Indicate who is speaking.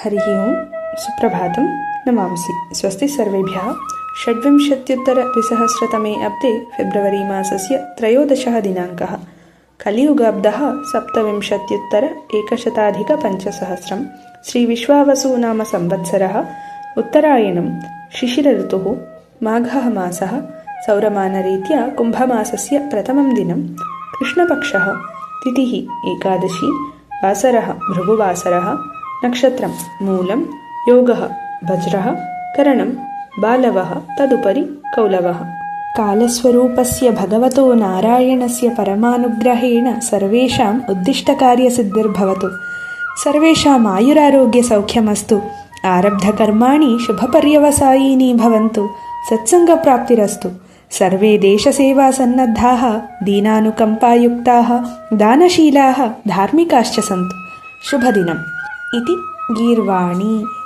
Speaker 1: हरिः ओं सुप्रभातं नमांसि। स्वस्ति सर्वेभ्यः। 26-द्विसहस्रतमे अब्दे फेब्रवरी मासस्य 13 दिनाङ्कः। कलियुगाब्दः 27-105 श्रीविश्वावसु नाम संवत्सरः उत्तरायणं शिशिरऋतुः माघः मासः सौरमानरीत्या कुम्भमासस्य प्रथमं दिनं कृष्णपक्षः तिथिः एकादशी वासरः भृगुवासरः नक्षत्रं मूलं योगः वज्रः करणं बालवः तदुपरि कौलवः। कालस्वरूपस्य भगवतो नारायणस्य परमानुग्रहेण सर्वेषाम् उद्दिष्टकार्यसिद्धिर्भवतु। सर्वेषाम् आयुरारोग्यसौख्यमस्तु। आरब्धकर्माणि शुभपर्यवसायिनी भवन्तु। सत्सङ्गप्राप्तिरस्तु। सर्वे देशसेवासन्नद्धाः दीनानुकम्पायुक्ताः दानशीलाः धार्मिकाश्च सन्तु। शुभदिनम् इति गीर्वाणी।